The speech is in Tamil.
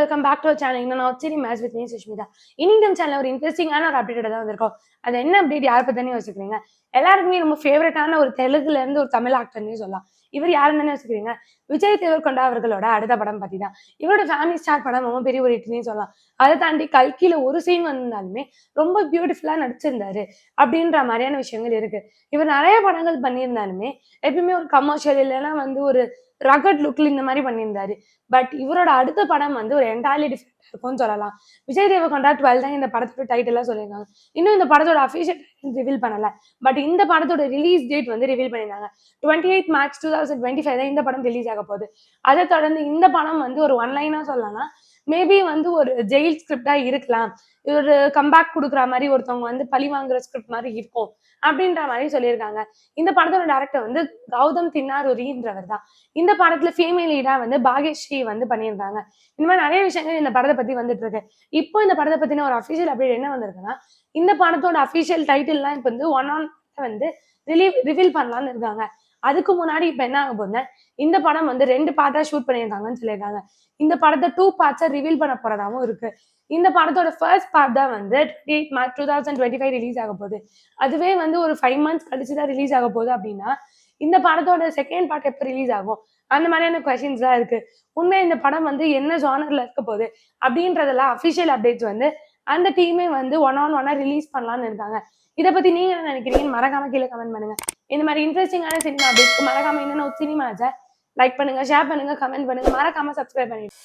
Welcome back to our channel. நான் சரி மேட்ச் வித் மீ சுஷ்மிதா. இன்னைக்கு நம்ம சேனல் ஒரு இன்ட்ரெஸ்டிங்கான ஒரு அப்டேட் தான் வந்திருக்கோம். அது என்ன அப்டேட், யாரை பத்தி யோசிக்கிறீங்க? எல்லாருக்குமே ரொம்ப ஃபேவரட்டான ஒரு தெலுங்குல இருந்து ஒரு தமிழ் ஆக்டர்னே சொல்லலாம். இவர் யாருன்னு தானே யோசிக்கிறீங்க? விஜய் தேவர்கொண்டா அவர்களோட அடுத்த படம் பத்தி தான். இவரோட ஃபேமிலி ஸ்டார் படம் ரொம்ப பெரிய ஒரு ஹிட்னே சொல்லலாம். அதை தாண்டி கல்கில ஒரு சீன் வந்திருந்தாலுமே ரொம்ப பியூட்டிஃபுல்லா நடிச்சிருந்தாரு அப்படின்ற மாதிரியான விஷயங்கள் இருக்கு. இவர் நிறைய படங்கள் பண்ணியிருந்தாலுமே எப்பயுமே ஒரு கமர்ஷியல் இல்லைன்னா ஒரு ரகட் லுக்ல இந்த மாதிரி பண்ணியிருந்தாரு. பட் இவரோட அடுத்த படம் ஒரு என்டையர்லி டிஃப்ரெண்டா இருக்கும்னு சொல்லலாம். விஜய் தேவர்கொண்டா 12 தான் இந்த படத்தோட டைட்டிலா சொல்லியிருக்காங்க. இன்னும் இந்த படத்தோட அஃபிஷியல் ரிவீல் பண்ணல. பட் இந்த படத்தோட ரிலீஸ் டேட் ரிவீல் பண்ணியிருந்தாங்க. 28 மார்ச் 2025 தான் இந்த படம் ரிலீஸ் ஆக போகுது. அதை தொடர்ந்து இந்த படம் ஒரு ஒன் லைனா சொல்லலாம். மேபி ஒரு ஜெயில் ஸ்கிரிப்டா இருக்கலாம். ஒரு கம்பேக் கொடுக்குற மாதிரி ஒருத்தவங்க பழி வாங்குற ஸ்கிரிப்ட் மாதிரி இருக்கும் அப்படின்ற மாதிரி சொல்லியிருக்காங்க. இந்த படத்தோட டைரக்டர் கௌதம் தின்னாரூரின்றவர் தான். இந்த படத்துல ஃபீமேல் லீடா பாக்யஸ்ரீ பண்ணியிருந்தாங்க. இந்த மாதிரி நிறைய விஷயங்கள் இந்த படத்தை பத்தி வந்துட்டு இருக்கு. இப்போ இந்த படத்தை பத்தின ஒரு அஃபிஷியல் அப்டேட் என்ன வந்திருக்குன்னா, இந்த படத்தோட அஃபிஷியல் டைட்டில்லாம் இப்போ ஒன் ஆன் ரிவீல் பண்ணலாம்னு இருக்காங்க. அதுக்கு முன்னாடி இப்ப என்ன ஆக போகுதுன்னா, இந்த படம் 2 பார்ட்டா ஷூட் பண்ணியிருக்காங்கன்னு சொல்லியிருக்காங்க. இந்த படத்தை 2 பார்ட்ஸா ரிவீல் பண்ண போறதாவும் இருக்கு. இந்த படத்தோட ஃபர்ஸ்ட் பார்ட் தான் 28 மார்ச் 2025 ரிலீஸ் ஆக போகுது. அதுவே ஒரு 5 மந்த்ஸ் கழிச்சு தான் ரிலீஸ் ஆக போகுது அப்படின்னா, இந்த படத்தோட செகண்ட் பார்ட் எப்போ ரிலீஸ் ஆகும்? அந்த மாதிரியான கொஸ்டின்ஸ் தான் இருக்கு. உண்மையா இந்த படம் என்ன ஜானர்ல இருக்க போகுது அப்படின்றதெல்லாம் அஃபிஷியல் அப்டேட்ஸ் அந்த டீமே ஒன் ஆன் ஒன்னா ரிலீஸ் பண்ணலாம்னு இருக்காங்க. இதை பத்தி நீங்க என்ன நினைக்கிறீங்கன்னு மறக்காம கீழே கமெண்ட் பண்ணுங்க. இந்த மாதிரி இன்ட்ரெஸ்டிங்கான சினிமா அப்டேட்ஸ்க்கு மறக்காம இன்னும் சினிமாஸை லைக் பண்ணுங்க, ஷேர் பண்ணுங்க, கமெண்ட் பண்ணுங்க, மறக்காம சப்ஸ்கிரைப் பண்ணிடுங்க.